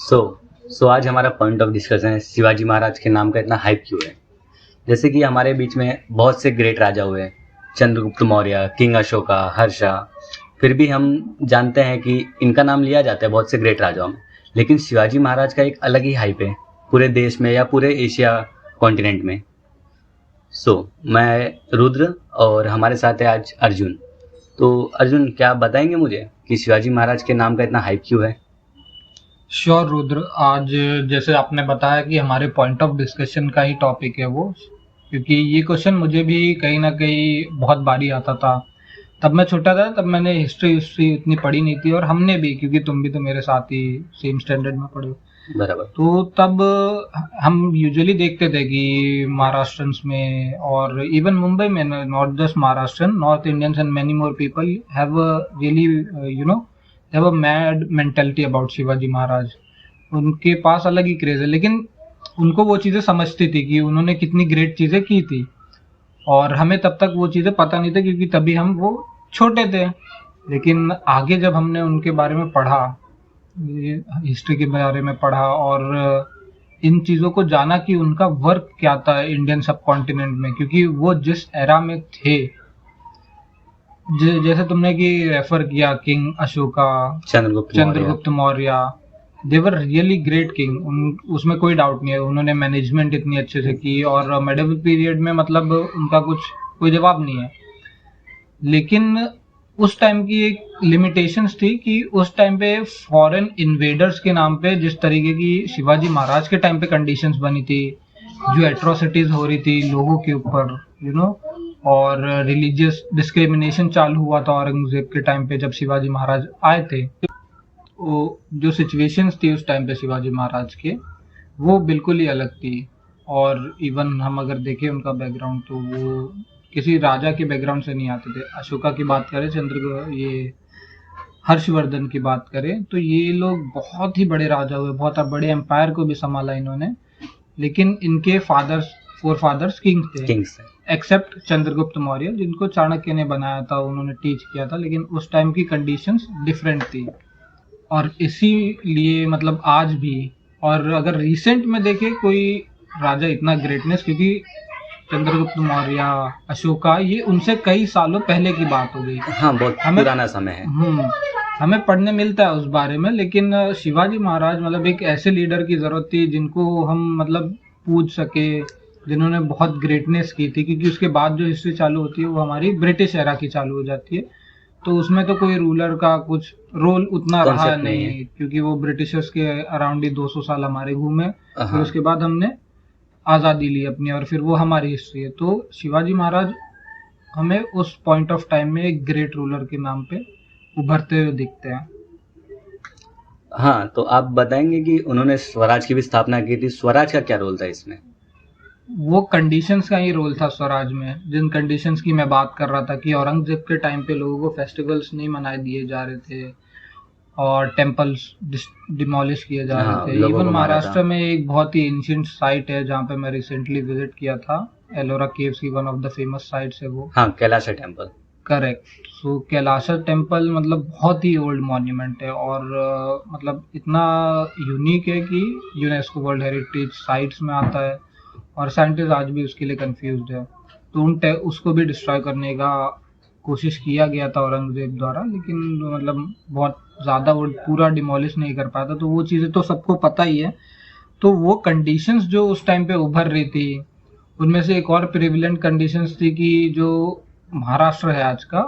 सो सो आज हमारा point of discussion है शिवाजी महाराज के नाम का इतना हाइप क्यों है। जैसे कि हमारे बीच में बहुत से ग्रेट राजा हुए, चंद्रगुप्त मौर्य, किंग अशोका, हर्षा। फिर भी हम जानते हैं कि इनका नाम लिया जाता है बहुत से ग्रेट राजाओं में, लेकिन शिवाजी महाराज का एक अलग ही हाइप है पूरे देश में या पूरे एशिया कॉन्टिनेंट में। मैं रुद्र और हमारे साथ है आज अर्जुन। तो अर्जुन, क्या आप बताएंगे मुझे कि शिवाजी महाराज के नाम का इतना हाइप क्यों है? श्योर रुद्र, आज जैसे आपने बताया कि हमारे पॉइंट ऑफ डिस्कशन का ही टॉपिक है वो, क्योंकि ये क्वेश्चन मुझे भी कहीं ना कहीं बहुत बारी आता था। तब मैं छोटा था, तब मैंने हिस्ट्री उतनी पढ़ी नहीं थी, और हमने भी, क्योंकि तुम भी तो मेरे साथ ही सेम स्टैंडर्ड में पढ़े हो। बराबर। तो तब हम यूजुअली देखते थे कि महाराष्ट्रन्स में और इवन मुंबई में, not just Maharashtrian, north Indians and many more people have really have a mad mentality about Shivaji Maharaj. उनके पास अलग ही क्रेज है, लेकिन उनको वो चीज़ें समझती थी कि उन्होंने कितनी ग्रेट चीज़ें की थी, और हमें तब तक वो चीज़ें पता नहीं थी, क्योंकि तभी हम वो छोटे थे। लेकिन आगे जब हमने उनके बारे में पढ़ा, हिस्ट्री के बारे में पढ़ा, और इन चीज़ों को जाना कि उनका वर्क क्या था इंडियन सब कॉन्टिनेंट में, क्योंकि वो जिस एरा में थे, जैसे तुमने कि रेफर किया king Ashoka, Chandragupta Maurya, they were really great king, उसमें कोई डाउट नहीं है। उन्होंने मैनेजमेंट इतनी अच्छे से की, और मेडिवल पीरियड में मतलब उनका कोई जवाब नहीं है। लेकिन उस टाइम की एक लिमिटेशंस थी कि उस टाइम पे फॉरेन इन्वेडर्स के नाम पे जिस तरीके की शिवाजी महाराज के टाइम पे कंडीशंस बनी थी, जो एट्रोसिटीज हो रही थी लोगों के ऊपर, और रिलीजियस डिस्क्रिमिनेशन चालू हुआ था औरंगजेब के टाइम पे जब शिवाजी महाराज आए थे। तो जो सिचुएशंस थी उस टाइम पे शिवाजी महाराज के, वो बिल्कुल ही अलग थी। और इवन हम अगर देखें उनका बैकग्राउंड, तो वो किसी राजा के बैकग्राउंड से नहीं आते थे। अशोका की बात करें, ये हर्षवर्धन की बात करें, तो ये लोग बहुत ही बड़े राजा हुए, बहुत बड़े एम्पायर को भी संभाला इन्होंने। लेकिन इनके फोर फादर्स किंग्स थे, एक्सेप्ट चंद्रगुप्त मौर्य, जिनको चाणक्य ने बनाया था, उन्होंने टीच किया था, लेकिन उस टाइम की कंडीशंस डिफरेंट थी। और इसीलिए मतलब आज भी, और अगर रिसेंट में देखें कोई राजा इतना ग्रेटनेस, क्योंकि चंद्रगुप्त मौर्य, अशोका, ये उनसे कई सालों पहले की बात हो गई। हाँ, बहुत पुराना समय है। हमें पढ़ने मिलता है उस बारे में, लेकिन शिवाजी महाराज मतलब एक ऐसे लीडर की जरूरत थी जिनको हम मतलब पूछ सके, जिन्होंने बहुत ग्रेटनेस की थी। क्योंकि उसके बाद जो हिस्ट्री चालू होती है वो हमारी ब्रिटिश एरा की चालू हो जाती है, तो उसमें तो कोई रूलर का कुछ रोल उतना रहा नहीं, क्योंकि वो ब्रिटिशर्स के अराउंड ही 200 साल हमारे घूमे, फिर उसके बाद हमने आज़ादी ली अपनी, और फिर वो हमारी हिस्ट्री है। तो शिवाजी महाराज हमें उस पॉइंट ऑफ टाइम में एक ग्रेट रूलर के नाम पे उभरते हुए दिखते हैं। हाँ, तो आप बताएंगे कि उन्होंने स्वराज की भी स्थापना की थी। स्वराज का क्या रोल था इसमें? वो कंडीशंस का ही रोल था स्वराज में, जिन कंडीशंस की मैं बात कर रहा था कि औरंगजेब के टाइम पे लोगों को फेस्टिवल्स नहीं मनाए दिए जा रहे थे, और टेम्पल्स डिमोलिश किए जा रहे थे। इवन महाराष्ट्र में एक बहुत ही एंशिएंट साइट है जहाँ पे मैं रिसेंटली विजिट किया था, एलोरा केव्स की one of the famous sites है वो। हाँ, कैलाशा टेम्पल। करेक्ट। सो कैलाशा टेम्पल मतलब बहुत ही ओल्ड मॉन्यूमेंट है, और मतलब इतना यूनिक है कि यूनेस्को वर्ल्ड हेरिटेज साइट्स में आता है, और साइंटिस्ट आज भी उसके लिए कंफ्यूज्ड है। तो उसको भी डिस्ट्रॉय करने का कोशिश किया गया था औरंगजेब द्वारा, लेकिन मतलब बहुत ज़्यादा वो पूरा डिमोलिश नहीं कर पाया था। तो वो चीज़ें तो सबको पता ही है। तो वो कंडीशंस जो उस टाइम पे उभर रही थी, उनमें से एक और प्रिविलेंट कंडीशंस थी कि जो महाराष्ट्र है आज का,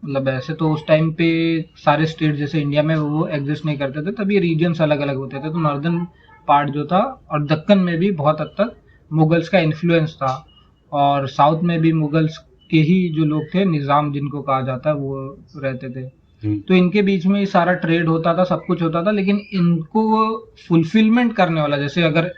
मतलब ऐसे तो उस टाइम पे सारे स्टेट जैसे इंडिया में वो एग्जिस्ट नहीं करते थे, तभी रीजन्स अलग अलग होते थे। तो नॉर्दर्न पार्ट जो था, और दक्कन में भी बहुत हद तक मुगल्स का इन्फ्लुएंस था, और साउथ में भी मुगल्स के ही जो लोग थे, निज़ाम जिनको कहा जाता है, वो रहते थे। तो इनके बीच में सारा ट्रेड होता था, सब कुछ होता था, लेकिन इनको फुलफिलमेंट करने वाला, जैसे अगर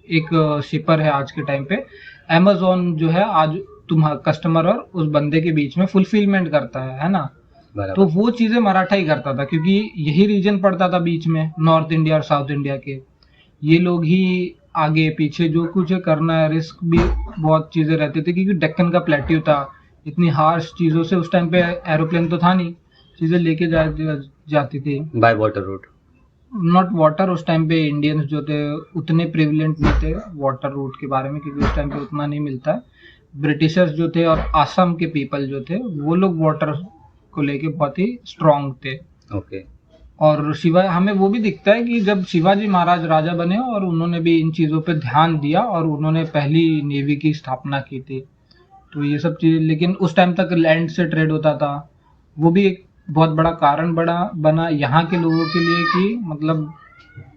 एक शिपर है आज के टाइम पे, अमेज़न जो है आज तुम कस्टमर और उस बंदे के बीच में फुलफिलमेंट करता है ना। तो वो चीजें मराठा ही करता था, क्योंकि यही रीजन पड़ता था बीच में, नॉर्थ इंडिया और साउथ इंडिया के। ये लोग ही आगे पीछे जो कुछ करना है, रिस्क भी बहुत चीजें रहती थी, क्योंकि डेक्कन का प्लेट्यू था, इतनी हार्श चीजों से उस टाइम पे एरोप्लेन तो था नहीं, चीजें लेके जाती थी by water route. Not water, उस टाइम पे इंडियंस जो थे उतने प्रिविलेंट नहीं थे वाटर रूट के बारे में, क्योंकि उस टाइम पे उतना नहीं मिलता है। ब्रिटिशर्स जो थे और आसाम के पीपल जो थे वो लोग वाटर को लेके बहुत ही स्ट्रांग थे। ओके। और शिवा हमें वो भी दिखता है कि जब शिवाजी महाराज राजा बने और उन्होंने भी इन चीज़ों पे ध्यान दिया और उन्होंने पहली नेवी की स्थापना की थी। तो ये सब चीज़, लेकिन उस टाइम तक लैंड से ट्रेड होता था, वो भी एक बहुत बड़ा कारण बना यहाँ के लोगों के लिए कि मतलब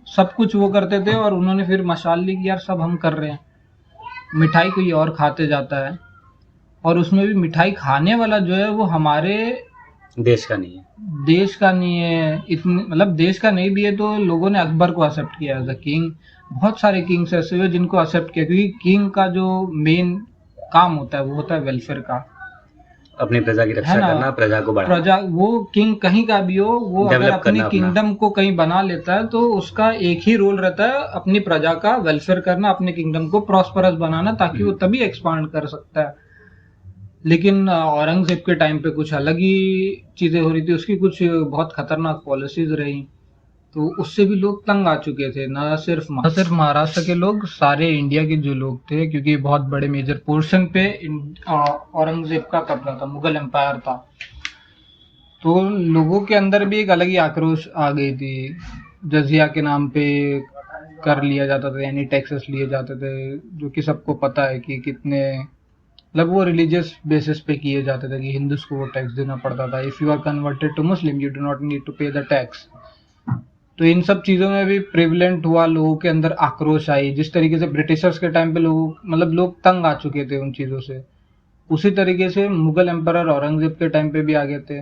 सब कुछ वो करते थे और उन्होंने फिर मशाल ली कि यार सब हम कर रहे हैं, मिठाई कोई और खाते जाता है, और उसमें भी मिठाई खाने वाला जो है वो हमारे देश का नहीं है। देश का नहीं है, इतनी मतलब देश का नहीं भी है तो लोगों ने अकबर को एक्सेप्ट किया एज अ किंग। बहुत सारे किंग्स ऐसे हुए जिनको एक्सेप्ट किया, क्योंकि किंग का जो मेन काम होता है वो होता है वेलफेयर का, अपनी प्रजा की रक्षा है ना। करना, प्रजा को बढ़ाना, प्रजा, वो किंग कहीं का भी हो, वो अगर डेवलप अपनी करना अपना। किंगडम को कहीं बना लेता है तो उसका एक ही रोल रहता है, अपनी प्रजा का वेलफेयर करना, अपने किंगडम को प्रॉस्परस बनाना, ताकि वो तभी एक्सपांड कर सकता है। लेकिन औरंगजेब के टाइम पे कुछ अलग ही चीजें हो रही थी, उसकी कुछ बहुत खतरनाक पॉलिसीज रही, तो उससे भी लोग तंग आ चुके थे। न सिर्फ महाराष्ट्र के लोग, सारे इंडिया के जो लोग थे, क्योंकि बहुत बड़े मेजर पोर्शन पे औरंगजेब का कब्जा था, मुगल एम्पायर था। तो लोगों के अंदर भी एक अलग ही आक्रोश आ गई थी। जजिया के नाम पे कर लिया जाता था, यानी टैक्सेस लिए जाते थे, जो कि सबको पता है कि कितने, मतलब वो रिलीजियस बेसिस पे किए जाते थे कि हिंदूज को वो टैक्स देना पड़ता था। If you are converted to Muslim you do not need to pay the tax. तो इन सब चीजों में भी प्रिविलेंट हुआ, लोगों के अंदर आक्रोश आई। जिस तरीके से ब्रिटिशर्स के टाइम पे लोग तंग आ चुके थे उन चीजों से, उसी तरीके से मुगल एम्परर औरंगजेब के टाइम पे भी आ गए थे।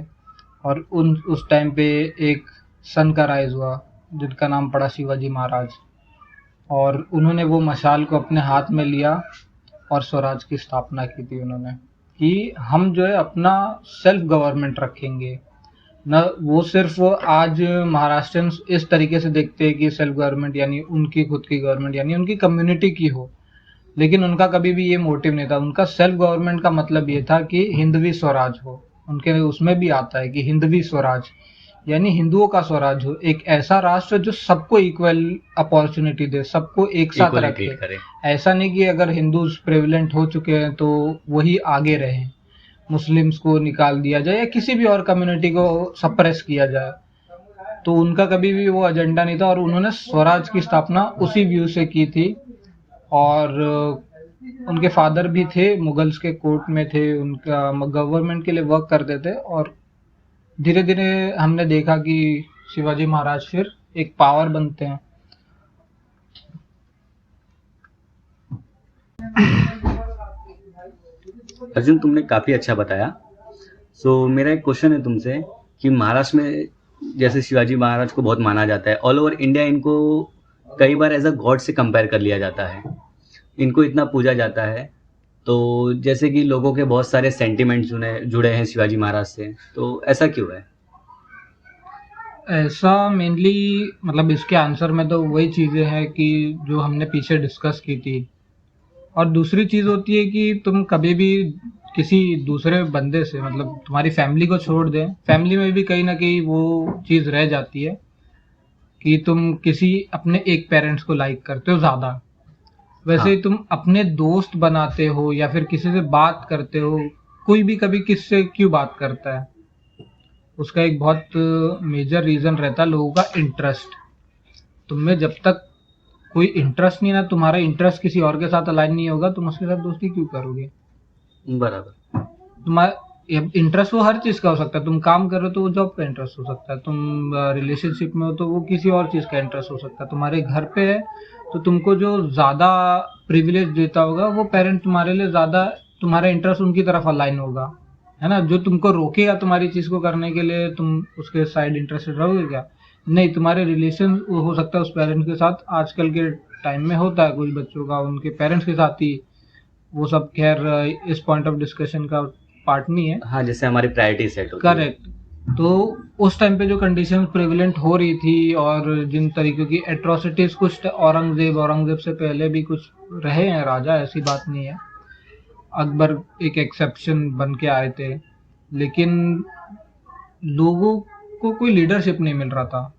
और उस टाइम पे एक सन का राइज हुआ जिनका नाम पड़ा शिवाजी महाराज, और उन्होंने वो मशाल को अपने हाथ में लिया और स्वराज की स्थापना की थी उन्होंने, कि हम जो है अपना सेल्फ गवर्नमेंट रखेंगे। न वो सिर्फ आज महाराष्ट्रियंस इस तरीके से देखते हैं कि सेल्फ गवर्नमेंट यानी उनकी खुद की गवर्नमेंट, यानी उनकी कम्युनिटी की हो, लेकिन उनका कभी भी ये मोटिव नहीं था। उनका सेल्फ गवर्नमेंट का मतलब ये था कि हिंदवी स्वराज हो। उनके उसमें भी आता है कि हिंदवी स्वराज यानी हिंदुओं का स्वराज हो, एक ऐसा राष्ट्र जो सबको इक्वल अपॉर्चुनिटी दे, सबको एक साथ Equally रखे। treat करे। ऐसा नहीं कि अगर हिंदूज प्रेवलेंट हो चुके हैं तो वही आगे रहे, मुस्लिम्स को निकाल दिया जाए या किसी भी और कम्युनिटी को सप्रेस किया जाए। तो उनका कभी भी वो एजेंडा नहीं था, और उन्होंने स्वराज की स्थापना उसी व्यू से की थी। और उनके फादर भी थे, मुगल्स के कोर्ट में थे, उनका गवर्नमेंट के लिए वर्क करते थे। और धीरे धीरे हमने देखा कि शिवाजी महाराज फिर एक पावर बनते हैं। अर्जुन, तुमने काफ़ी अच्छा बताया। मेरा एक क्वेश्चन है तुमसे कि महाराष्ट्र में जैसे शिवाजी महाराज को बहुत माना जाता है, ऑल ओवर इंडिया इनको कई बार एज अ गॉड से कंपेयर कर लिया जाता है, इनको इतना पूजा जाता है। तो जैसे कि लोगों के बहुत सारे सेंटिमेंट्स जुड़े हैं शिवाजी महाराज से, तो ऐसा क्यों है? ऐसा मेनली मतलब इसके आंसर में तो वही चीज़ें हैं कि जो हमने पीछे डिस्कस की थी। और दूसरी चीज़ होती है कि तुम कभी भी किसी दूसरे बंदे से, मतलब तुम्हारी फैमिली को छोड़ दें, फैमिली में भी कहीं ना कहीं वो चीज़ रह जाती है कि तुम किसी अपने एक पेरेंट्स को लाइक करते हो ज़्यादा। वैसे ही तुम अपने दोस्त बनाते हो या फिर किसी से बात करते हो, कोई भी कभी किससे क्यों बात करता है, उसका एक बहुत मेजर रीज़न रहता है लोगों का इंटरेस्ट। तुम्हें जब तक कोई इंटरेस्ट नहीं ना, तुम्हारा इंटरेस्ट किसी और के साथ अलाइन नहीं होगा, तुम उसके साथ दोस्ती क्यों करोगे? बराबर। तुम्हारा इंटरेस्ट वो हर चीज़ का हो सकता है। तुम काम कर रहे हो तो वो जॉब का इंटरेस्ट हो सकता है, तुम रिलेशनशिप में हो तो वो किसी और चीज़ का इंटरेस्ट हो सकता है, तुम्हारे घर पे है तो तुमको जो ज़्यादा प्रिविलेज देता होगा वो पेरेंट तुम्हारे लिए ज़्यादा, तुम्हारा इंटरेस्ट उनकी तरफ अलाइन होगा, है ना। जो तुमको रोकेगा तुम्हारी चीज़ को करने के लिए, तुम उसके साइड इंटरेस्टेड रहोगे क्या? नहीं। तुम्हारे रिलेशन हो सकता है उस पेरेंट्स के साथ, आजकल के टाइम में होता है कुछ बच्चों का उनके पेरेंट्स के साथ ही, वो सब खैर इस पॉइंट ऑफ डिस्कशन का पार्ट नहीं है। हाँ, जैसे हमारी प्रायोरिटी सेट होती है। करेक्ट। तो उस टाइम पे जो कंडीशंस प्रेवलेंट हो रही थी और जिन तरीकों की एट्रोसिटीज, कुछ औरंगजेब से पहले भी कुछ रहे हैं राजा, ऐसी बात नहीं है, अकबर एक एक्सेप्शन बन के आए थे, लेकिन लोगों को कोई लीडरशिप नहीं मिल रहा था,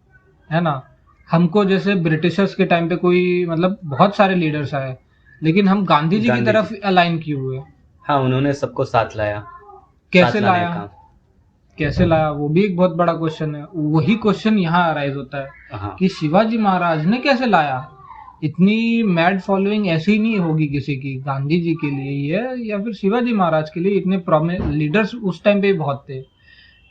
है ना। हमको जैसे ब्रिटिशर्स के टाइम पे कोई मतलब बहुत सारे लीडर्स आए, लेकिन हम गांधी जी की गांधी तरफ जी, अलाइन क्यों हुए? हाँ उन्होंने सबको साथ लाया, कैसे साथ लाने का लाया? काम। कैसे लाया वो भी एक बहुत बड़ा क्वेश्चन है। वही क्वेश्चन यहाँ अराइज होता है हाँ कि शिवाजी महाराज ने कैसे लाया? इतनी मैड फॉलोइंग ऐसी नहीं होगी किसी की गांधी जी के लिए ही है या फिर शिवाजी महाराज के लिए। इतने प्रोमिनेंट लीडर्स उस टाइम पे भी बहुत थे,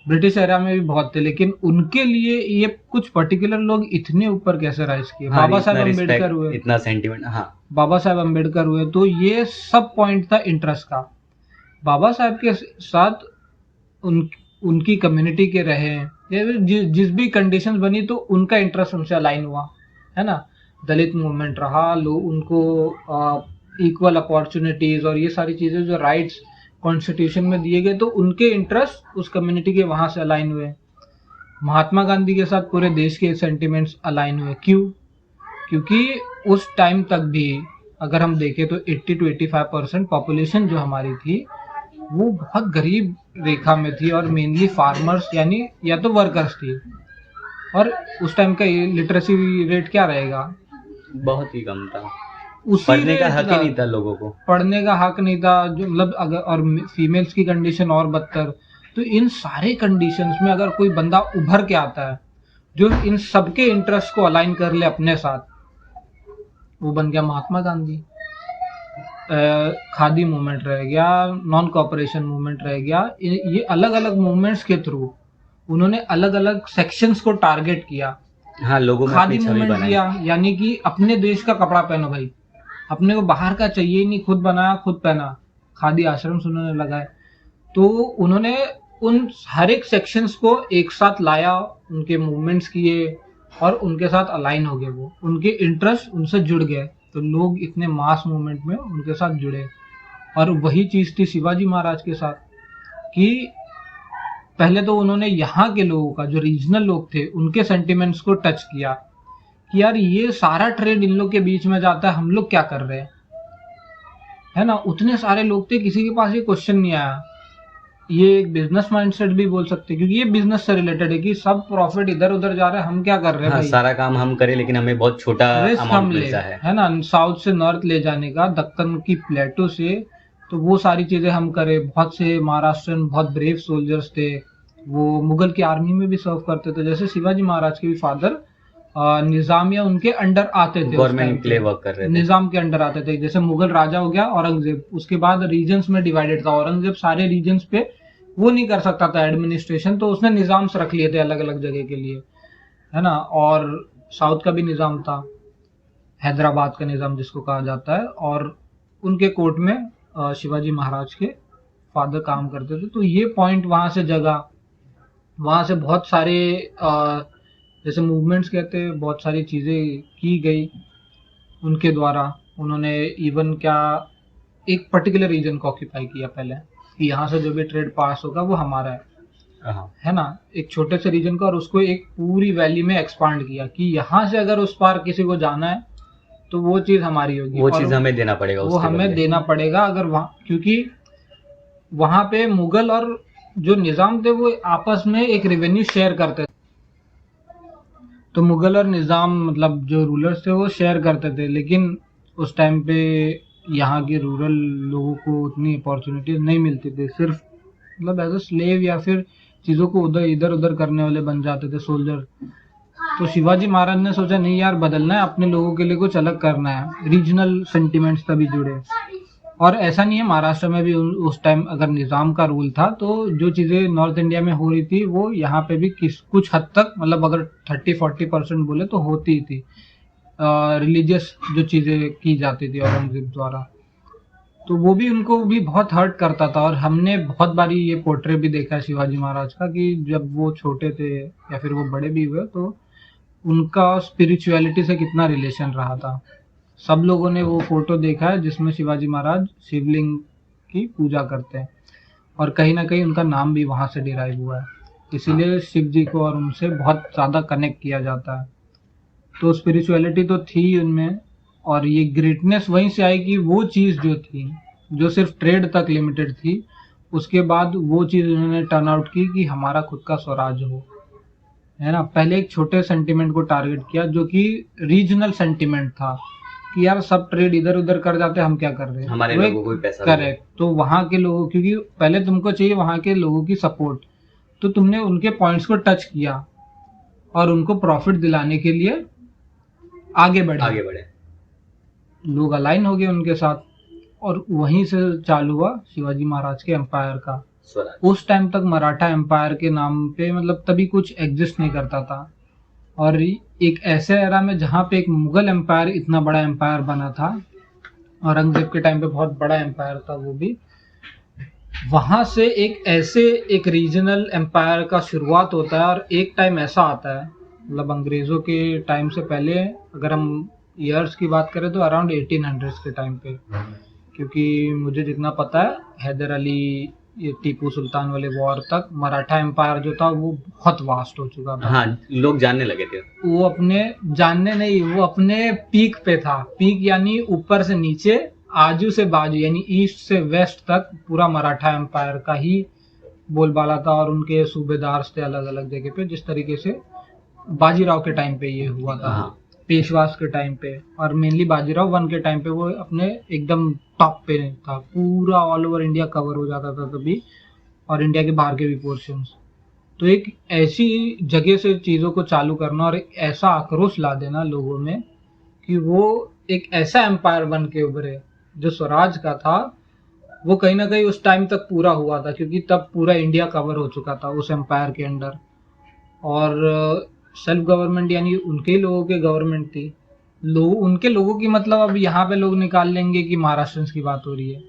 ब्रिटिश एरा में भी बहुत थे, लेकिन उनके लिए ये कुछ पर्टिकुलर लोग इतने ऊपर कैसे राइज किए? हाँ, बाबा इतना साहेब अम्बेडकर रिस्पेक्ट, हुए, इतना सेंटिमेंट, हाँ। बाबा साहेब अम्बेडकर हुए, तो ये सब पॉइंट था इंटरेस्ट का। बाबा साहेब के साथ उन उनकी कम्युनिटी के रहे या फिर जिस भी कंडीशंस बनी तो उनका इंटरेस्ट उनसे अलाइन हुआ, है ना। दलित मूवमेंट रहा, लोग उनको इक्वल अपॉर्चुनिटीज और ये सारी चीजें जो राइट्स कॉन्स्टिट्यूशन में दिए गए, तो उनके इंटरेस्ट उस कम्युनिटी के वहां से अलाइन हुए। महात्मा गांधी के साथ पूरे देश के सेंटिमेंट्स अलाइन हुए। क्यों? क्योंकि उस टाइम तक भी अगर हम देखें तो 80 to 85% पॉपुलेशन जो हमारी थी वो बहुत गरीब रेखा में थी और मेनली फार्मर्स यानी या तो वर्कर्स थी। और उस टाइम का लिटरेसी रेट क्या रहेगा? बहुत ही कम था, उसी पढ़ने का रेट हक ही नहीं था लोगों को। पढ़ने का हक नहीं था, जो मतलब अगर और फीमेल्स की कंडीशन और बदतर। तो इन सारे कंडीशंस में अगर कोई बंदा उभर के आता है जो इन सबके इंटरेस्ट को अलाइन कर ले अपने साथ, वो बन गया महात्मा गांधी। खादी मूवमेंट रह गया, नॉन कॉपरेशन मूवमेंट रह गया, ये अलग अलग मूवमेंट्स के थ्रू उन्होंने अलग अलग सेक्शंस को टारगेट किया। हाँ, लोगों में खादी अपनी छवि मूवमेंट बनाई। किया यानी कि अपने देश का कपड़ा पहनो भाई, अपने को बाहर का चाहिए ही नहीं, खुद बनाया खुद पहना। खादी आश्रम्स उन्होंने लगाए। तो उन्होंने उन हर एक सेक्शंस को एक साथ लाया, उनके मूवमेंट्स किए और उनके साथ अलाइन हो गए। वो उनके इंटरेस्ट उनसे जुड़ गए, तो लोग इतने मास मूवमेंट में उनके साथ जुड़े। और वही चीज थी शिवाजी महाराज के साथ कि पहले तो उन्होंने यहाँ के लोगों का, जो रीजनल लोग थे, उनके सेंटिमेंट्स को टच किया कि यार ये सारा ट्रेड इन लोग के बीच में जाता है, हम लोग क्या कर रहे हैं, है ना। उतने सारे लोग थे, किसी के पास ये क्वेश्चन नहीं आया। ये एक बिजनेस माइंडसेट भी बोल सकते हैं, क्योंकि ये बिजनेस से रिलेटेड है कि सब प्रॉफिट इधर उधर जा रहा है, हम क्या कर रहे हैं हाँ, भाई। सारा काम हम करें लेकिन हमें बहुत छोटा रिस्क हम अमाउंट ले, मिलता है। है ना, साउथ से नॉर्थ ले जाने का, दक्कन की प्लेटो से, तो वो सारी चीजें हम करें। बहुत से महाराष्ट्रन बहुत ब्रेव सोल्जर्स थे, वो मुगल की आर्मी में भी सर्व करते थे। जैसे शिवाजी महाराज के भी फादर निजाम या उनके अंडर आते थे, उस टाइम गवर्नमेंट के लिए पे वर्क कर रहे थे। निजाम के अंडर आते थे। जैसे मुगल राजा हो गया औरंगजेब, उसके बाद रीजन्स में डिवाइडेड था। औरंगजेब सारे रीजन्स पे वो नहीं कर सकता था एडमिनिस्ट्रेशन, तो उसने निजाम्स रख लिए थे अलग अलग जगह के लिए, है ना। और साउथ का भी निजाम था, हैदराबाद का निजाम जिसको कहा जाता है, और उनके कोर्ट में शिवाजी महाराज के फादर काम करते थे। तो ये पॉइंट वहां से जगा, वहां से बहुत सारे जैसे मूवमेंट्स कहते हैं, बहुत सारी चीजें की गई उनके द्वारा। उन्होंने इवन क्या एक पर्टिकुलर रीजन को ऑक्यूपाई किया पहले कि यहाँ से जो भी ट्रेड पास होगा वो हमारा है ना, एक छोटे से रीजन का, और उसको एक पूरी वैली में एक्सपांड किया कि यहाँ से अगर उस पार किसी को जाना है तो वो चीज हमारी होगी, वो और चीज हमें देना पड़ेगा, वो उसके हमें बदले। देना पड़ेगा। अगर वहाँ, क्योंकि वहां पे मुगल और जो निजाम थे वो आपस में एक रेवेन्यू शेयर करते थे। तो मुगल और निजाम मतलब जो रूलर्स थे वो शेयर करते थे, लेकिन उस टाइम पे यहाँ के रूरल लोगों को उतनी अपॉर्चुनिटीज नहीं मिलती थी। सिर्फ मतलब एज अ स्लेव या फिर चीज़ों को उधर इधर उधर करने वाले बन जाते थे सोल्जर। तो शिवाजी महाराज ने सोचा नहीं यार, बदलना है, अपने लोगों के लिए कुछ अलग करना है। रीजनल सेंटिमेंट्स तभी जुड़े। और ऐसा नहीं है, महाराष्ट्र में भी उस टाइम अगर निजाम का रूल था तो जो चीज़ें नॉर्थ इंडिया में हो रही थी वो यहाँ पे भी कुछ हद तक, मतलब अगर 30-40% बोले तो होती थी। रिलीजियस जो चीज़ें की जाती थी औरंगजेब द्वारा, तो वो भी उनको भी बहुत हर्ट करता था। और हमने बहुत बारी ये पोर्ट्रेट भी देखा है शिवाजी महाराज का कि जब वो छोटे थे या फिर वो बड़े भी हुए तो उनका स्पिरिचुअलिटी से कितना रिलेशन रहा था। सब लोगों ने वो फोटो देखा है जिसमें शिवाजी महाराज शिवलिंग की पूजा करते हैं, और कहीं ना कहीं उनका नाम भी वहां से डिराइव हुआ है, इसीलिए शिव जी को और उनसे बहुत ज़्यादा कनेक्ट किया जाता है। तो स्पिरिचुअलिटी तो थी उनमें, और ये ग्रेटनेस वहीं से आई कि वो चीज़ जो थी जो सिर्फ ट्रेड तक लिमिटेड थी, उसके बाद वो चीज़ उन्होंने टर्न आउट की कि हमारा खुद का स्वराज हो। है ना। पहले एक छोटे सेंटिमेंट को टारगेट किया जो कि रीजनल सेंटिमेंट था कि यार सब ट्रेड इधर उधर कर जाते हैं, हम क्या कर रहे हैं, हमारे वो लोगों को भी पैसा मिले। करेक्ट। तो वहां के लोगों, क्योंकि पहले तुमको चाहिए वहां के लोगों की सपोर्ट, तो तुमने उनके पॉइंट्स को टच किया और उनको प्रॉफिट दिलाने के लिए आगे आगे बढ़े, बढ़े। लोग अलाइन हो गए उनके साथ, और वहीं से चालू हुआ शिवाजी महाराज के एम्पायर का। स्वराज। उस टाइम तक मराठा एम्पायर के नाम पे मतलब तभी कुछ एग्जिस्ट नहीं करता था, और एक ऐसे एरा में जहाँ पे एक मुगल एम्पायर इतना बड़ा एम्पायर बना था, औरंगजेब के टाइम पे बहुत बड़ा एम्पायर था वो भी, वहां से एक ऐसे एक रीजनल एम्पायर का शुरुआत होता है। और एक टाइम ऐसा आता है, मतलब अंग्रेजों के टाइम से पहले, अगर हम ईयर्स की बात करें तो अराउंड 1800s के टाइम पे, क्योंकि मुझे जितना पता है हैदर अली, ये टीपू सुल्तान वाले वॉर तक मराठा एम्पायर जो था वो बहुत वास्ट हो चुका था। हाँ, लोग जानने लगे थे। वो अपने जानने नहीं, वो अपने पीक पे था। पीक यानी ऊपर से नीचे, आजू से बाजू, यानी ईस्ट से वेस्ट तक पूरा मराठा एम्पायर का ही बोलबाला था, और उनके सूबेदार थे अलग अलग जगह पे, जिस तरीके से बाजीराव के टाइम पे ये हुआ था, हाँ। पेशवास के टाइम पे, और मेनली बाजीराव वन के टाइम पे वो अपने एकदम टॉप पे था, पूरा ऑल ओवर इंडिया कवर हो जाता था तभी, और इंडिया के बाहर के भी पोर्शंस। तो एक ऐसी जगह से चीज़ों को चालू करना और एक ऐसा आक्रोश ला देना लोगों में कि वो एक ऐसा एम्पायर बन के उभरे जो स्वराज का था, वो कहीं ना कहीं उस टाइम तक पूरा हुआ था, क्योंकि तब पूरा इंडिया कवर हो चुका था उस एम्पायर के अंडर, और सेल्फ गवर्नमेंट यानी उनके ही लोगों के गवर्नमेंट थी। लोग उनके लोगों की मतलब अब यहाँ पे लोग निकाल लेंगे कि महाराष्ट्र की बात हो रही है,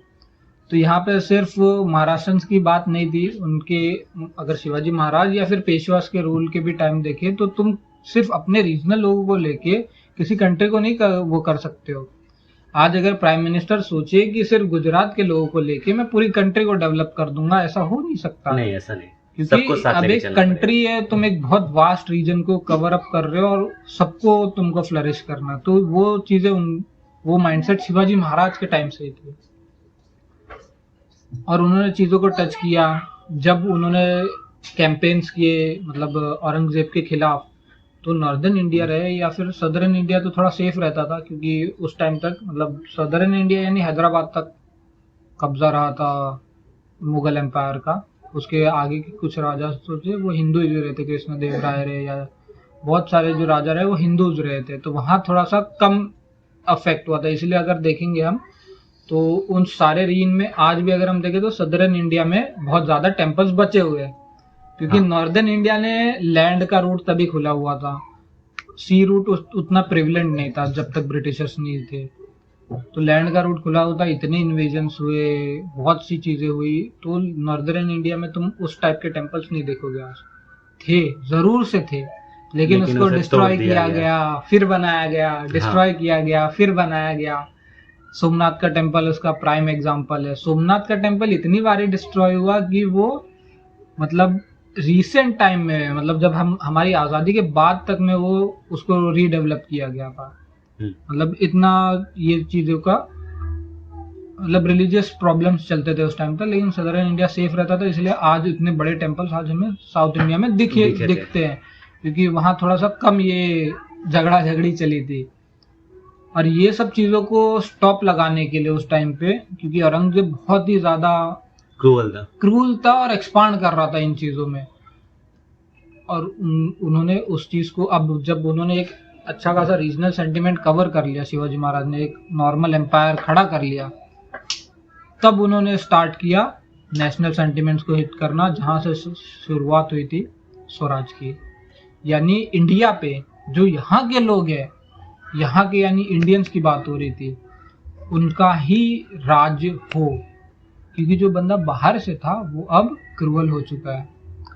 तो यहाँ पे सिर्फ महाराष्ट्र की बात नहीं थी उनके। अगर शिवाजी महाराज या फिर पेशवास के रूल के भी टाइम देखे तो तुम सिर्फ अपने रीजनल लोगों को लेके किसी कंट्री को नहीं वो कर सकते हो। आज अगर प्राइम मिनिस्टर सोचे कि सिर्फ गुजरात के लोगों को लेके मैं पूरी कंट्री को डेवलप कर दूंगा, ऐसा हो नहीं सकता। नहीं, ऐसा नहीं, सबको क्योंकि साथ अब लेके एक चलना पड़ेगा। कंट्री है, तुम एक बहुत वास्ट रीजन को कवर अप कर रहे हो और सबको तुमको फ्लरिश करना, तो वो चीजें वो माइंडसेट शिवाजी महाराज के टाइम से ही थी, और उन्होंने चीज़ों को टच किया। जब उन्होंने कैंपेन्स किए मतलब औरंगजेब के खिलाफ, तो नॉर्दर्न इंडिया रहे या फिर सदर्न इंडिया तो थोड़ा सेफ रहता था, क्योंकि उस टाइम तक मतलब सदर्न इंडिया यानी हैदराबाद तक कब्जा रहा था मुगल एम्पायर का। उसके आगे के कुछ राजा सोचे वो हिंदू ही रहे थे, कृष्ण देव राय रहे या बहुत सारे जो राजा रहे वो हिंदूज रहे थे, तो वहाँ थोड़ा सा कम अफेक्ट हुआ था। इसलिए अगर देखेंगे हम तो उन सारे रीजन में आज भी अगर हम देखें तो सदर्न इंडिया में बहुत ज्यादा टेम्पल्स बचे हुए हैं, क्योंकि हाँ। नॉर्दर्न इंडिया ने लैंड का रूट तभी खुला हुआ था, सी रूट उतना प्रिविलेंट नहीं था जब तक ब्रिटिशर्स नहीं थे, तो लैंड का रूट खुला होता, इतने इन्वेजन्स हुए, बहुत सी चीजें हुई, तो नॉर्दर्न इंडिया में तुम उस टाइप के टेम्पल्स नहीं देखोगे। आज थे, जरूर से थे, लेकिन उसको उसे डिस्ट्रॉय तोड़ दिया किया गया, फिर बनाया गया, डिस्ट्रॉय किया गया, फिर बनाया गया। सोमनाथ का टेम्पल उसका प्राइम एग्जाम्पल है। सोमनाथ का टेम्पल इतनी बारी डिस्ट्रॉय हुआ कि वो मतलब रिसेंट टाइम में, मतलब जब हम हमारी आज़ादी के बाद तक में वो उसको रीडेवलप किया गया था। मतलब इतना ये चीज़ों का मतलब रिलीजियस प्रॉब्लम्स चलते थे उस टाइम तक, लेकिन सदर्न इंडिया सेफ रहता था, इसलिए आज इतने बड़े टेम्पल्स आज हमें साउथ इंडिया में दिखते हैं, क्योंकि वहाँ थोड़ा सा कम ये झगड़ा झगड़ी चली थी। और ये सब चीज़ों को स्टॉप लगाने के लिए उस टाइम पे, क्योंकि औरंगजेब बहुत ही ज़्यादा क्रूल था और एक्सपांड कर रहा था इन चीज़ों में, और उन्होंने उस चीज़ को, अब जब उन्होंने एक अच्छा खासा रीजनल सेंटिमेंट कवर कर लिया, शिवाजी महाराज ने एक नॉर्मल एम्पायर खड़ा कर लिया, तब उन्होंने स्टार्ट किया नेशनल सेंटिमेंट्स को हिट करना, जहाँ से शुरुआत हुई थी स्वराज की। यानी इंडिया पे जो यहाँ के लोग हैं, यहाँ के यानी इंडियंस की बात हो रही थी, उनका ही राज हो, क्योंकि जो बंदा बाहर से था वो अब क्रूअल हो चुका है।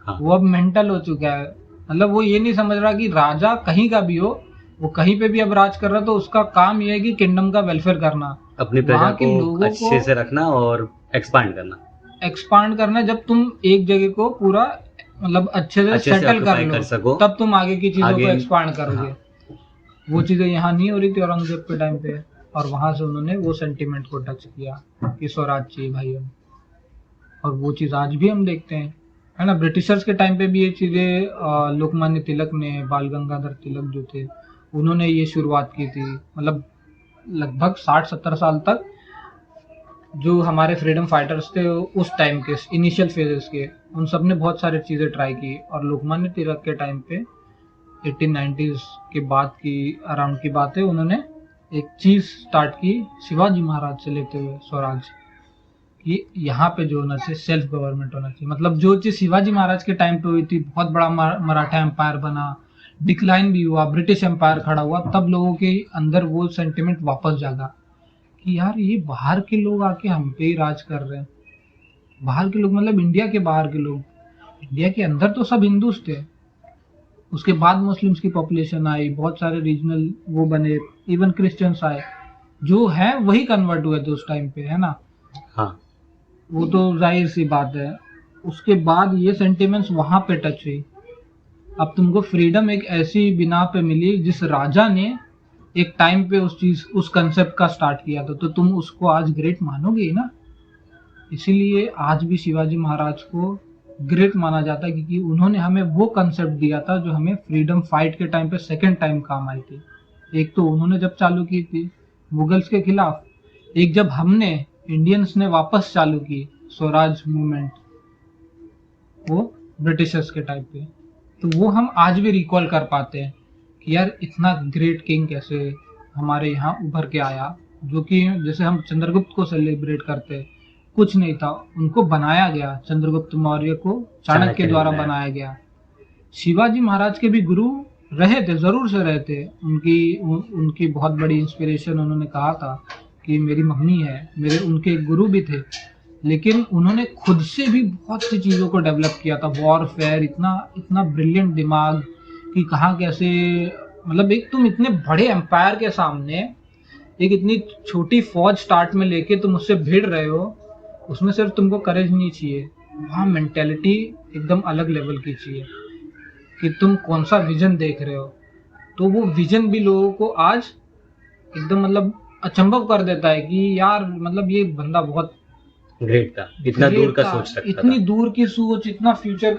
हाँ। वो अब मेंटल हो चुका है, मतलब वो ये नहीं समझ रहा कि राजा कहीं का भी हो, वो कहीं पे भी अब राज कर रहा, तो उसका काम ये है कि किंगडम का वेलफेयर करना, अपनी प्रजा को अच्छे से रखना और एक्सपांड करना। जब तुम एक जगह को पूरा मतलब अच्छे से सेटल कर लो, तब तुम आगे की चीजों को एक्सपांड करोगे। वो चीजें यहाँ नहीं हो रही थी औरंगजेब के टाइम पे, और वहां से उन्होंने वो सेंटिमेंट को टच किया कि स्वराज चाहिए भाई हम, और वो चीज आज भी हम देखते हैं। है ना। ब्रिटिशर्स के टाइम पे भी ये चीजें लोकमान्य तिलक ने, बाल गंगाधर तिलक जो थे, उन्होंने ये शुरुआत की थी। मतलब लगभग 60-70 साल तक जो हमारे फ्रीडम फाइटर्स थे उस टाइम के इनिशियल फेजेस के, उन सब ने बहुत सारी चीजें ट्राई की। और लोकमान्य तिलक के टाइम पे 1890s के बाद की अराउंड की बात है, उन्होंने एक चीज स्टार्ट की शिवाजी महाराज से लेते हुए स्वराज, कि यहाँ पे जो होना चाहिए सेल्फ गवर्नमेंट होना चाहिए। मतलब जो चीज शिवाजी महाराज के टाइम पे हुई थी, बहुत बड़ा मराठा एम्पायर बना, डिक्लाइन भी हुआ, ब्रिटिश एम्पायर खड़ा हुआ, तब लोगों के अंदर वो सेंटिमेंट वापस जागा कि यार ये बाहर के लोग आके हम पे ही राज कर रहे हैं। बाहर के लोग मतलब इंडिया के बाहर के लोग, इंडिया के अंदर तो सब हिंदूज थे, उसके बाद मुस्लिम्स की पॉपुलेशन आई, बहुत सारे रीजनल वो बने, इवन क्रिश्चियंस आए, जो है वही कन्वर्ट हुए थे उस टाइम पे, है ना। हाँ वो तो जाहिर सी बात है। उसके बाद ये सेंटिमेंट्स वहां पे टच हुई। अब तुमको फ्रीडम एक ऐसी बिना पे मिली जिस राजा ने एक टाइम पे उस कंसेप्ट का स्टार्ट किया था, तो तुम उसको आज ग्रेट मानोगे ही ना। इसीलिए आज भी शिवाजी महाराज को ग्रेट माना जाता है, क्योंकि उन्होंने हमें वो कंसेप्ट दिया था जो हमें फ्रीडम फाइट के टाइम पे सेकंड टाइम काम आई थी। एक तो उन्होंने जब चालू की थी मुगल्स के खिलाफ, एक जब हमने इंडियंस ने वापस चालू की स्वराज मूवमेंट वो ब्रिटिशर्स के टाइम पे, तो वो हम आज भी रिकॉल कर पाते हैं कि यार इतना ग्रेट किंग कैसे हमारे यहाँ उभर के आया। जो कि जैसे हम चंद्रगुप्त को सेलिब्रेट करते हैं, कुछ नहीं था, उनको बनाया गया, चंद्रगुप्त मौर्य को चाणक्य के द्वारा बनाया गया। शिवाजी महाराज के भी गुरु रहे थे, जरूर से रहे थे। उनकी बहुत बड़ी इंस्पिरेशन, उन्होंने कहा था कि मेरी मम्मी है, मेरे उनके गुरु भी थे। लेकिन उन्होंने खुद से भी बहुत सी चीज़ों को डेवलप किया था, वॉरफेयर, इतना ब्रिलियंट दिमाग कि कहाँ कैसे, मतलब एक तुम इतने बड़े एम्पायर के सामने एक इतनी छोटी फौज स्टार्ट में लेके तुम उससे भिड़ रहे हो, उसमें सिर्फ तुमको करेज नहीं चाहिए, वहाँ मेंटेलिटी एकदम अलग लेवल की चाहिए कि तुम कौन सा विजन देख रहे हो। तो वो विजन भी लोगों को आज एकदम मतलब अचंभव कर देता है कि यार मतलब ये बंदा बहुत ग्रेट था, इतना दूर का सोच सकता था, इतनी दूर की सोच, इतना फ्यूचर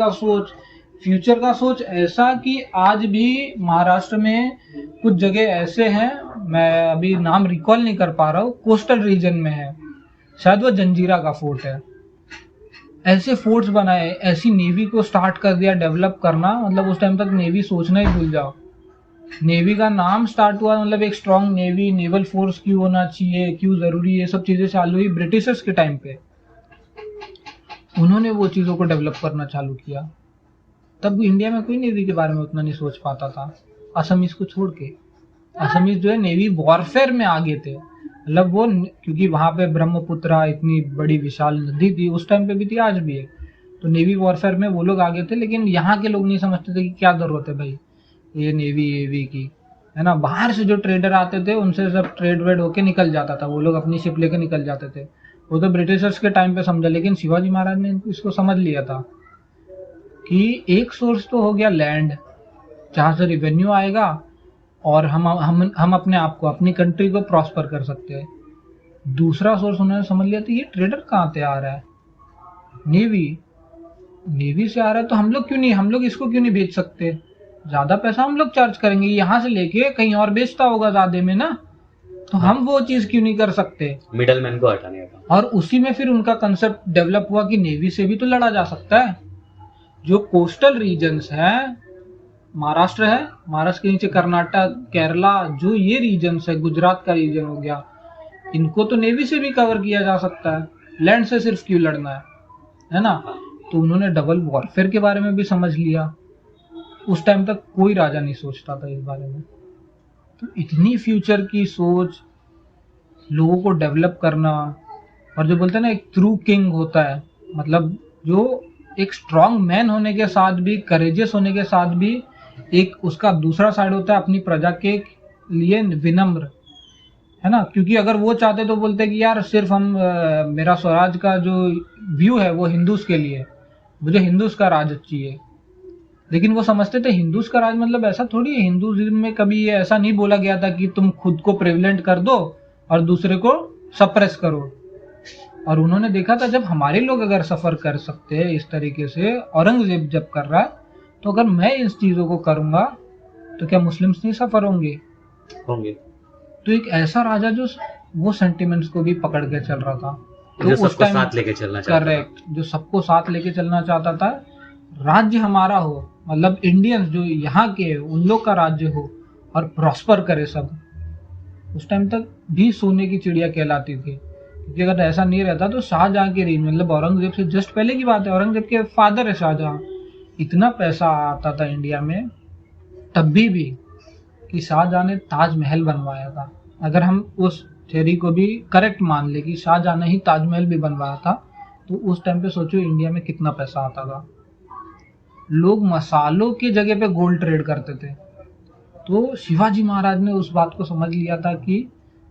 का सोच ऐसा कि आज भी महाराष्ट्र में कुछ जगह ऐसे हैं, मैं अभी नाम रिकॉल नहीं कर पा रहा हूँ, कोस्टल रीजन में है, शायद वो जंजीरा का फोर्ट है। ऐसे फोर्ट्स बनाए, ऐसी नेवी को स्टार्ट कर दिया डेवलप करना, मतलब उस टाइम तक नेवी सोचना ही भूल जाओ। नेवी का नाम स्टार्ट हुआ, मतलब एक स्ट्रॉन्ग नेवी, नेवल फोर्स क्यों होना चाहिए, क्यों जरूरी है, सब चीजें चालू हुई ब्रिटिशर्स के टाइम पे। उन्होंने वो चीजों को डेवलप करना चालू किया। तब इंडिया में कोई नेवी के बारे में उतना नहीं सोच पाता था, असमीज को छोड़ के। असमीज जो है नेवी वॉरफेयर में आगे थे, मतलब वो, क्योंकि वहां पे ब्रह्मपुत्रा इतनी बड़ी विशाल नदी थी, उस टाइम पे भी थी, आज भी है, तो नेवी वॉरफेयर में वो लोग आगे थे। लेकिन यहाँ के लोग नहीं समझते थे कि क्या जरूरत है भाई ये नेवी की, है ना। बाहर से जो ट्रेडर आते थे उनसे सब ट्रेड वेड होके निकल जाता था, वो लोग अपनी शिप लेके निकल जाते थे। वो तो ब्रिटिशर्स के टाइम पे समझा, लेकिन शिवाजी महाराज ने इसको समझ लिया था कि एक सोर्स तो हो गया लैंड, जहाँ से रिवेन्यू आएगा और हम अपने आप को, अपनी कंट्री को प्रॉस्पर कर सकते हैं। दूसरा सोर्स उन्होंने समझ लिया था, ये ट्रेडर कहाँ से आ रहा है, नेवी से आ रहा है, तो हम लोग इसको क्यों नहीं बेच सकते, ज्यादा पैसा हम लोग चार्ज करेंगे, यहाँ से लेके कहीं और बेचता होगा ज्यादा में ना, तो हम वो चीज क्यों नहीं कर सकते, मिडलमैन को हटाने का। और उसी में फिर उनका कंसेप्ट डेवलप हुआ कि नेवी से भी तो लड़ा जा सकता है। जो कोस्टल रीजन्स हैं, महाराष्ट्र है, महाराष्ट्र के नीचे कर्नाटक, केरला, जो ये रीजन्स है, गुजरात का रीजन हो गया, इनको तो नेवी से भी कवर किया जा सकता है, लैंड से सिर्फ क्यों लड़ना है ना। तो उन्होंने डबल वॉरफेयर के बारे में भी समझ लिया। उस टाइम तक कोई राजा नहीं सोचता था इस बारे में। तो इतनी फ्यूचर की सोच, लोगों को डेवलप करना, और जो बोलते हैं ना एक ट्रू किंग होता है, मतलब जो एक स्ट्रॉन्ग मैन होने के साथ भी, करेजियस होने के साथ भी, एक उसका दूसरा साइड होता है अपनी प्रजा के लिए विनम्र, है ना। क्योंकि अगर वो चाहते तो बोलते कि यार सिर्फ मेरा स्वराज का जो व्यू है वो हिंदूज के लिए, मुझे हिंदूज का राज चाहिए। लेकिन वो समझते थे हिंदूज का राज मतलब ऐसा थोड़ी है, हिंदुइज्म में कभी ये ऐसा नहीं बोला गया था कि तुम खुद को प्रेवलेंट कर दो और दूसरे को सप्रेस करो। और उन्होंने देखा था जब हमारे लोग अगर सफ़र कर सकते हैं इस तरीके से, औरंगज़ेब जब कर रहा है, तो अगर मैं इस चीज़ों को करूँगा तो क्या मुस्लिम्स नहीं सफ़र होंगे? होंगे। तो एक ऐसा राजा जो वो सेंटिमेंट्स को भी पकड़ के चल रहा था, तो जो उस सबको टाइम साथ लेके चलना चाहता था। करेक्ट, जो सबको साथ लेके चलना चाहता था, राज्य हमारा हो, मतलब इंडियंस जो यहाँ के उन लोग का राज्य हो और प्रॉस्पर करे सब। उस टाइम तक भी सोने की चिड़िया कहलाती थी, क्योंकि अगर ऐसा नहीं रहता तो शाहजहां के रेंज, मतलब औरंगजेब से जस्ट पहले की बात है, औरंगजेब के फादर है शाहजहां, इतना पैसा आता था इंडिया में तब भी कि शाहजहां ने ताजमहल बनवाया था। अगर हम उस थ्योरी को भी करेक्ट मान ले कि शाहजहां ने ही ताजमहल भी बनवाया था, तो उस टाइम पे सोचो इंडिया में कितना पैसा आता था। लोग मसालों की जगह पे गोल्ड ट्रेड करते थे। तो शिवाजी महाराज ने उस बात को समझ लिया था कि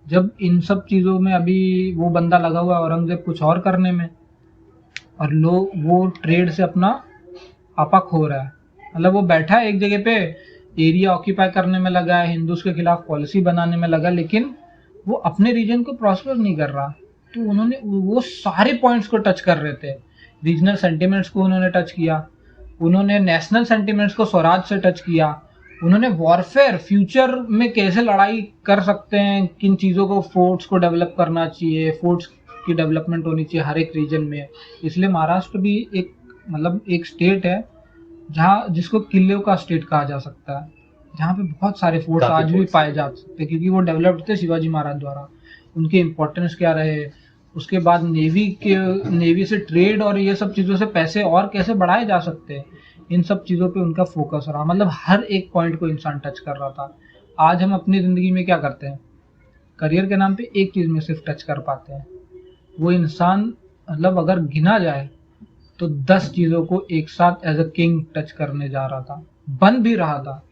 जब इन सब चीज़ों में अभी वो बंदा लगा हुआ है औरंगजेब कुछ और करने में, और लोग वो ट्रेड से अपना आपा खो रहा है, मतलब वो बैठा है एक जगह पे, एरिया ऑक्यूपाई करने में लगा है, हिंदूज के खिलाफ पॉलिसी बनाने में लगा, लेकिन वो अपने रीजन को प्रॉस्पर नहीं कर रहा। तो उन्होंने वो सारे पॉइंट्स को टच कर रहे थे, रीजनल सेंटिमेंट्स को उन्होंने टच किया, उन्होंने नेशनल सेंटिमेंट्स को स्वराज से टच किया, उन्होंने वॉरफेयर फ्यूचर में कैसे लड़ाई कर सकते हैं, किन चीज़ों को, फोर्ट्स को डेवलप करना चाहिए, फोर्ट्स की डेवलपमेंट होनी चाहिए हर एक रीजन में। इसलिए महाराष्ट्र भी एक मतलब एक स्टेट है जहाँ जिसको किलों का स्टेट कहा जा सकता है, जहाँ पे बहुत सारे फोर्ट्स आज भी पाए जा सकते हैं, क्योंकि वो डेवलप्ड थे शिवाजी महाराज द्वारा। उनके इम्पोर्टेंस क्या रहे, उसके बाद नेवी से ट्रेड और ये सब चीज़ों से पैसे और कैसे बढ़ाए जा सकते हैं, इन सब चीज़ों पे उनका फोकस रहा। मतलब हर एक पॉइंट को इंसान टच कर रहा था। आज हम अपनी ज़िंदगी में क्या करते हैं, करियर के नाम पे एक चीज़ में सिर्फ टच कर पाते हैं। वो इंसान मतलब अगर गिना जाए तो 10 चीज़ों को एक साथ एज अ किंग टच करने जा रहा था, बन भी रहा था।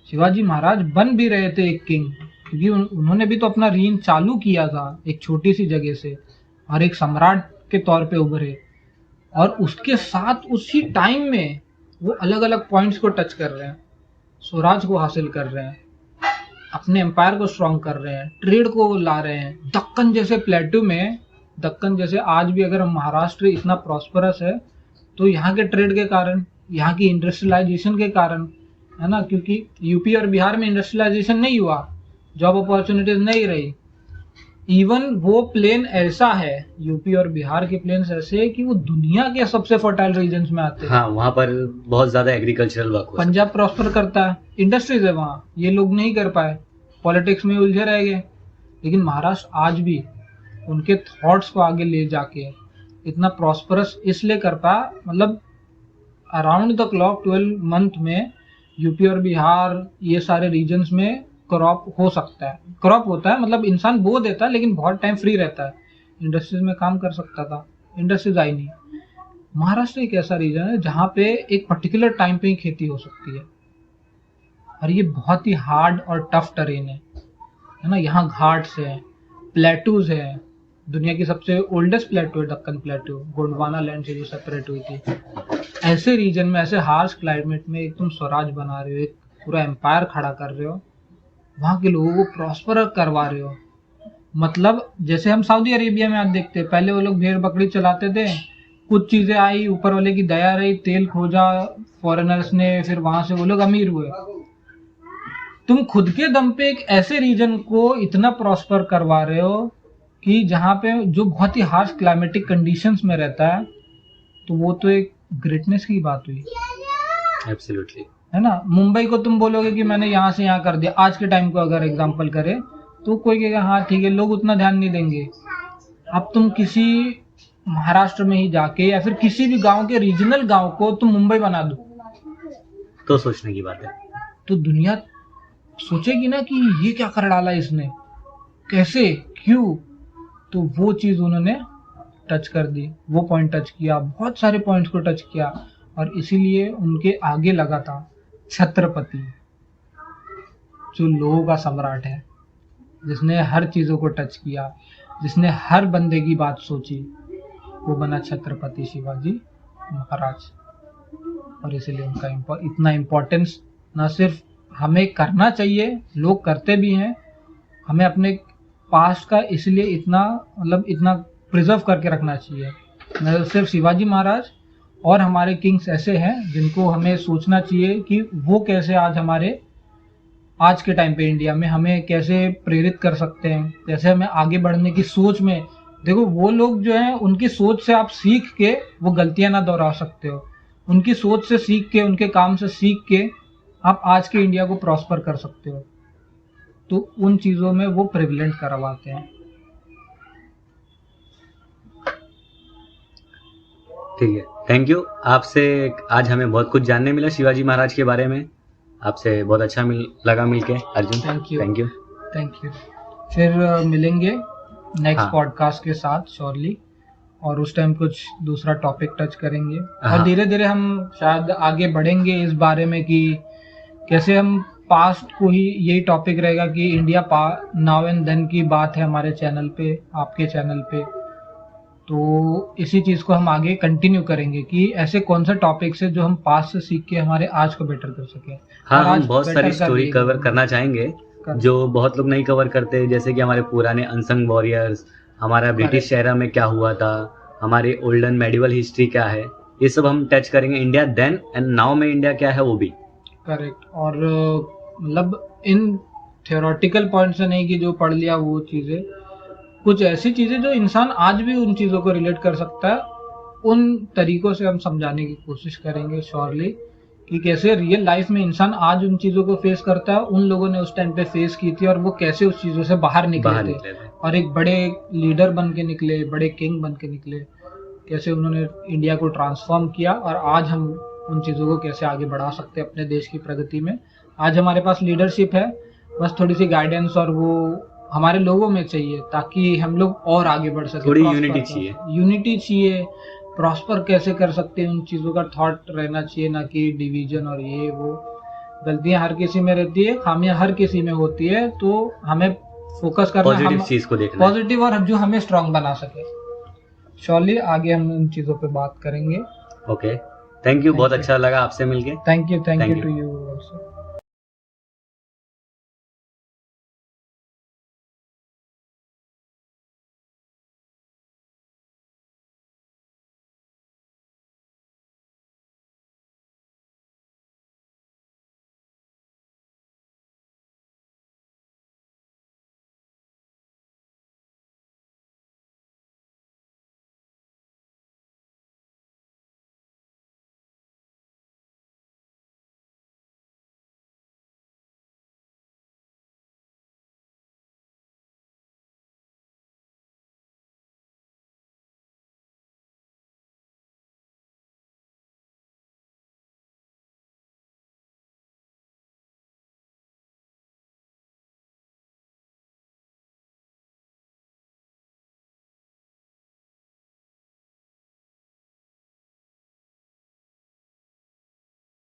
शिवाजी महाराज बन भी रहे थे एक किंग, क्योंकि उन्होंने भी तो अपना रीन चालू किया था एक छोटी सी जगह से और एक सम्राट के तौर पे उभरे, और उसके साथ उसी टाइम में वो अलग अलग पॉइंट्स को टच कर रहे हैं, स्वराज को हासिल कर रहे हैं, अपने एम्पायर को स्ट्रॉन्ग कर रहे हैं, ट्रेड को ला रहे हैं। दक्कन जैसे प्लेटू में, दक्कन जैसे आज भी अगर महाराष्ट्र इतना प्रॉस्परस है तो यहाँ के ट्रेड के कारण, यहाँ की इंडस्ट्रियलाइजेशन के कारण, है ना, क्योंकि यूपी और बिहार में इंडस्ट्रियलाइजेशन नहीं हुआ, जॉब अपॉर्चुनिटीज नहीं रही। इवन वो प्लेन ऐसा है, यूपी और बिहार के प्लेन्स ऐसे है कि वो दुनिया के सबसे फर्टाइल रीजन्स में आते हैं। हाँ, वहाँ पर बहुत ज्यादा एग्रीकल्चरल वर्क होता है। पंजाब प्रॉस्पर करता है, इंडस्ट्रीज है वहाँ, ये लोग नहीं कर पाए, पॉलिटिक्स में उलझे रह गए। लेकिन महाराष्ट्र आज भी उनके थॉट्स को आगे ले जाके इतना प्रॉस्परस इसलिए कर पाया, मतलब अराउंड द क्लॉक 12 मंथ में यूपी और बिहार ये सारे रीजन्स में क्रॉप हो सकता है, क्रॉप होता है, मतलब इंसान बो देता है लेकिन बहुत टाइम फ्री रहता है, इंडस्ट्रीज में काम कर सकता था, इंडस्ट्रीज आई नहीं। महाराष्ट्र एक ऐसा रीजन है जहाँ पे एक पर्टिकुलर टाइम पे ही खेती हो सकती है, और ये बहुत ही हार्ड और टफ टरेन है ना। यहाँ घाट्स है, प्लेटूज है, दुनिया की सबसे ओल्डेस्ट प्लेटू है दक्कन प्लेटू, गोंडवाना लैंड से जो सेपरेट हुई थी। ऐसे रीजन में, ऐसे हार्श क्लाइमेट में एक तुम स्वराज बना रहे हो, एक पूरा एम्पायर खड़ा कर रहे हो, वहाँ के लोगों को प्रॉस्पर करवा रहे हो। मतलब जैसे हम सऊदी अरेबिया में आज देखते हैं, पहले वो लोग भेड़ बकरी चलाते थे, कुछ चीज़ें आई, ऊपर वाले की दया रही, तेल खोजा फॉरेनर्स ने, फिर वहाँ से वो लोग अमीर हुए। तुम खुद के दम पे एक ऐसे रीजन को इतना प्रॉस्पर करवा रहे हो कि जहाँ पे जो बहुत ही हार्श क्लाइमेटिक कंडीशंस में रहता है, तो वो तो एक ग्रेटनेस की बात हुई। एब्सोल्युटली, है ना। मुंबई को तुम बोलोगे कि मैंने यहाँ से यहाँ कर दिया, आज के टाइम को अगर एग्जांपल करें तो कोई कहेगा हाँ ठीक है, लोग उतना ध्यान नहीं देंगे। अब तुम किसी महाराष्ट्र में ही जाके या फिर किसी भी गांव के रीजनल गांव को तुम मुंबई बना दो तो सोचने की बात है। तो दुनिया सोचेगी ना कि ये क्या कर डाला इसने, कैसे, क्यों। तो वो चीज़ उन्होंने टच कर दी, वो पॉइंट टच किया, बहुत सारे पॉइंट्स को टच किया, और इसीलिए उनके आगे लगा था छत्रपति, जो लोगों का सम्राट है, जिसने हर चीज़ों को टच किया, जिसने हर बंदे की बात सोची, वो बना छत्रपति शिवाजी महाराज। और इसीलिए उनका इतना इम्पोर्टेंस ना सिर्फ हमें करना चाहिए, लोग करते भी हैं, हमें अपने पास्ट का इसलिए इतना मतलब इतना प्रिजर्व करके रखना चाहिए। न सिर्फ शिवाजी महाराज और हमारे किंग्स ऐसे हैं जिनको हमें सोचना चाहिए कि वो कैसे आज के टाइम पे इंडिया में हमें कैसे प्रेरित कर सकते हैं, कैसे हमें आगे बढ़ने की सोच में। देखो वो लोग जो हैं उनकी सोच से आप सीख के वो गलतियां ना दोहरा सकते हो, उनकी सोच से सीख के, उनके काम से सीख के आप आज के इंडिया को प्रॉस्पर कर सकते हो। तो उन चीज़ों में वो प्रिविलेंट करवाते हैं। ठीक है, थैंक यू। आपसे आज हमें बहुत कुछ जानने मिला शिवाजी महाराज के बारे में। आपसे बहुत अच्छा लगा मिलके Arjun. Thank you. Thank you. Thank you. फिर मिलेंगे नेक्स्ट हाँ। पॉडकास्ट के साथ श्योरली, और उस टाइम कुछ दूसरा टॉपिक टच करेंगे और हाँ। धीरे धीरे हम शायद आगे बढ़ेंगे इस बारे में कि कैसे हम पास्ट को ही, यही टॉपिक रहेगा कि इंडिया नाउ एंड देन की बात है हमारे चैनल पे, आपके चैनल पे। तो इसी चीज़ को हम आगे कंटिन्यू करेंगे कि ऐसे कौन से टॉपिक्स है जो हम पास्ट से सीख के हमारे आज को बेटर कर सकें। हाँ, और हम आज बहुत better सारी कर स्टोरी लिए कवर हम। करना चाहेंगे जो बहुत लोग नहीं कवर करते, जैसे कि हमारे पुराने अनसंग वॉरियर्स, हमारा ब्रिटिश एरा में क्या हुआ था, हमारी ओल्डन मेडिवल हिस्ट्री क्या है, ये सब हम टच करेंगे। इंडिया देन एंड नाउ में इंडिया क्या है वो भी। करेक्ट। और मतलब इन थियोरेटिकल पॉइंट से नहीं कि जो पढ़ लिया वो चीज़ें, कुछ ऐसी चीज़ें जो इंसान आज भी उन चीज़ों को रिलेट कर सकता है, उन तरीकों से हम समझाने की कोशिश करेंगे श्योरली कि कैसे रियल लाइफ में इंसान आज उन चीज़ों को फेस करता है, उन लोगों ने उस टाइम पे फेस की थी और वो कैसे उस चीज़ों से बाहर निकले थे और एक बड़े लीडर बन के निकले, बड़े किंग बन के निकले, कैसे उन्होंने इंडिया को ट्रांसफॉर्म किया और आज हम उन चीज़ों को कैसे आगे बढ़ा सकते हैं अपने देश की प्रगति में। आज हमारे पास लीडरशिप है, बस थोड़ी सी गाइडेंस और वो हमारे लोगों में चाहिए ताकि हम लोग और आगे बढ़ सकें। थोड़ी यूनिटी चाहिए। यूनिटी चाहिए, प्रॉस्पर कैसे कर सकते हैं उन चीज़ों का थॉट रहना चाहिए, ना कि डिवीजन और ये वो। गलतियां हर किसी में रहती है, खामियां हर किसी में होती है, तो हमें फोकस करना पॉजिटिव चीज को देखना है। पॉजिटिव और जो हमें स्ट्रांग बना सके। श्योरली आगे हम उन चीज़ों पे बात करेंगे। Okay, thank you. बहुत अच्छा लगा आपसे मिलके। Thank you Thank you. To you also.